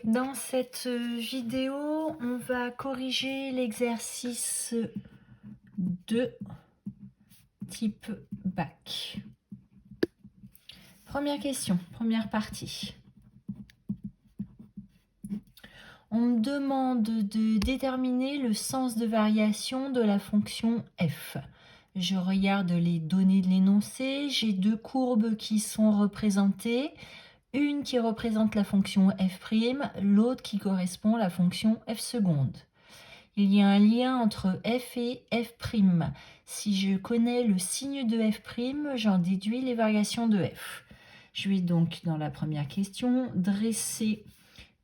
Dans cette vidéo, on va corriger l'exercice 2 type bac. Première question, première partie. On me demande de déterminer le sens de variation de la fonction f. Je regarde les données de l'énoncé, j'ai deux courbes qui sont représentées. Une qui représente la fonction f', l'autre qui correspond à la fonction f seconde. Il y a un lien entre f et f'. Si je connais le signe de f', j'en déduis les variations de f. Je vais donc, dans la première question, dresser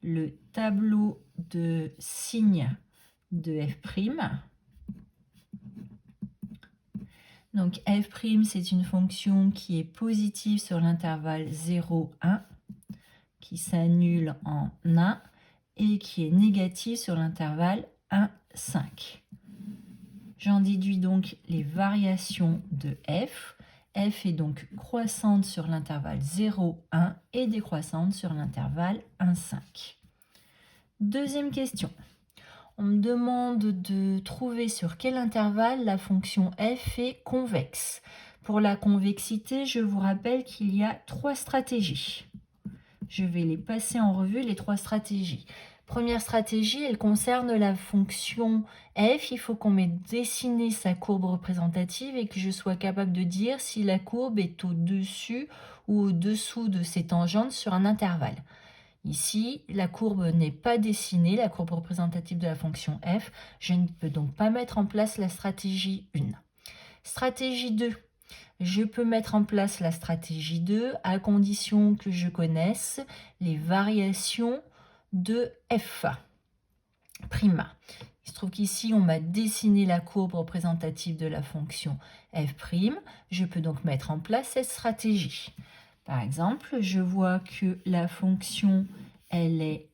le tableau de signes de f'. Donc f', c'est une fonction qui est positive sur l'intervalle 0, 1. Qui s'annule en 1 et qui est négatif sur l'intervalle 1, 5. J'en déduis donc les variations de f. F est donc croissante sur l'intervalle 0, 1 et décroissante sur l'intervalle 1, 5. Deuxième question. On me demande de trouver sur quel intervalle la fonction f est convexe. Pour la convexité, je vous rappelle qu'il y a 3 stratégies. Je vais les passer en revue, les 3 stratégies. Première stratégie, elle concerne la fonction f. Il faut qu'on m'ait dessiné sa courbe représentative et que je sois capable de dire si la courbe est au-dessus ou au-dessous de ses tangentes sur un intervalle. Ici, la courbe n'est pas dessinée, la courbe représentative de la fonction f. Je ne peux donc pas mettre en place la stratégie 1. Stratégie 2. Je peux mettre en place la stratégie 2 à condition que je connaisse les variations de f'. Il se trouve qu'ici, on m'a dessiné la courbe représentative de la fonction f'. Je peux donc mettre en place cette stratégie. Par exemple, je vois que la fonction, elle est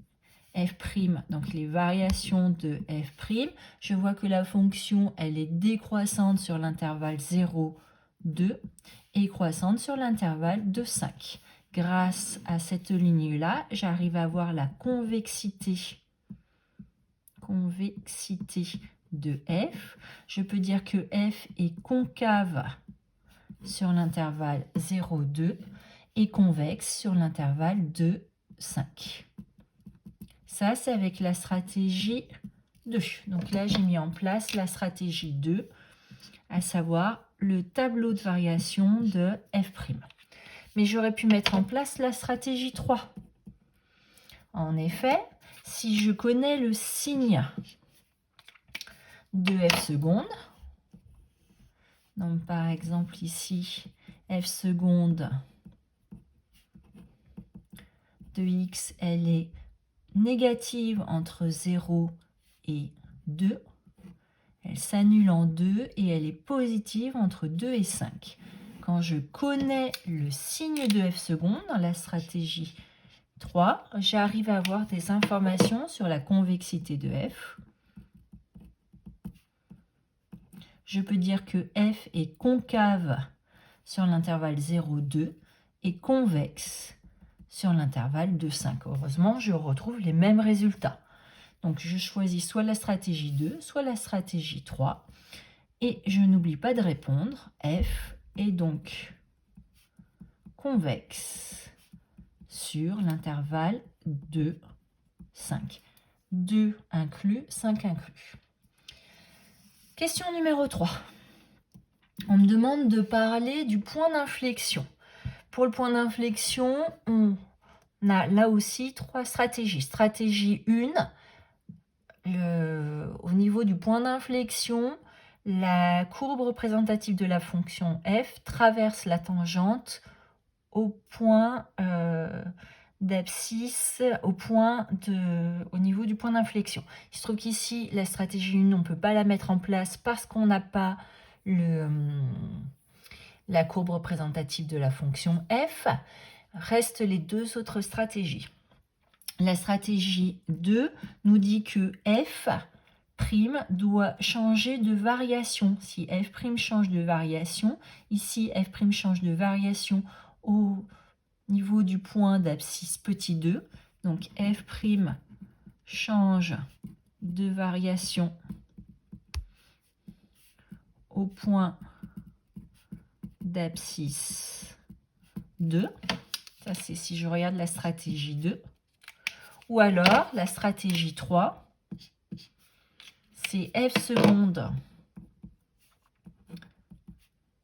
f', donc les variations de f'. Je vois que la fonction, elle est décroissante sur l'intervalle 0, 2 et croissante sur l'intervalle de 5. Grâce à cette ligne-là, j'arrive à voir la convexité de f. Je peux dire que f est concave sur l'intervalle 0, 2 et convexe sur l'intervalle 2, 5. Ça, c'est avec la stratégie 2. Donc là, j'ai mis en place la stratégie 2, à savoir le tableau de variation de f'. Mais j'aurais pu mettre en place la stratégie 3. En effet, si je connais le signe de f seconde, donc par exemple ici, f seconde de x, elle est négative entre 0 et 2. Elle s'annule en 2 et elle est positive entre 2 et 5. Quand je connais le signe de f seconde dans la stratégie 3, j'arrive à avoir des informations sur la convexité de f. Je peux dire que f est concave sur l'intervalle 0, 2 et convexe sur l'intervalle 2, 5. Heureusement, je retrouve les mêmes résultats. Donc, je choisis soit la stratégie 2, soit la stratégie 3. Et je n'oublie pas de répondre. F est donc convexe sur l'intervalle 2, 5. 2 inclus, 5 inclus. Question numéro 3. On me demande de parler du point d'inflexion. Pour le point d'inflexion, on a là aussi 3 stratégies. Stratégie 1, au niveau du point d'inflexion, la courbe représentative de la fonction f traverse la tangente au point d'abscisse, au niveau du point d'inflexion. Il se trouve qu'ici, la stratégie 1, on ne peut pas la mettre en place parce qu'on n'a pas la courbe représentative de la fonction f. Restent les 2 autres stratégies. La stratégie 2 nous dit que f' doit changer de variation. Si f' change de variation, ici f' change de variation au niveau du point d'abscisse petit 2, Donc f' change de variation au point d'abscisse 2. Ça, c'est si je regarde la stratégie 2. Ou alors, la stratégie 3, c'est f seconde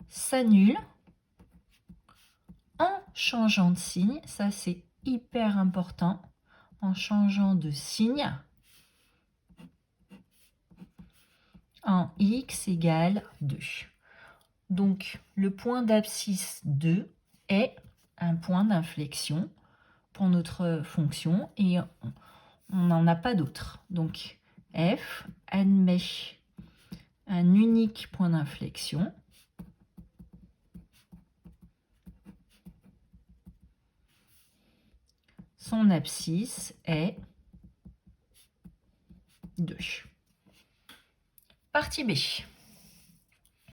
s'annule en changeant de signe. Ça, c'est hyper important. En changeant de signe en x égale 2. Donc, le point d'abscisse 2 est un point d'inflexion pour notre fonction et on n'en a pas d'autre. Donc, f admet un unique point d'inflexion son abscisse est 2. Partie B.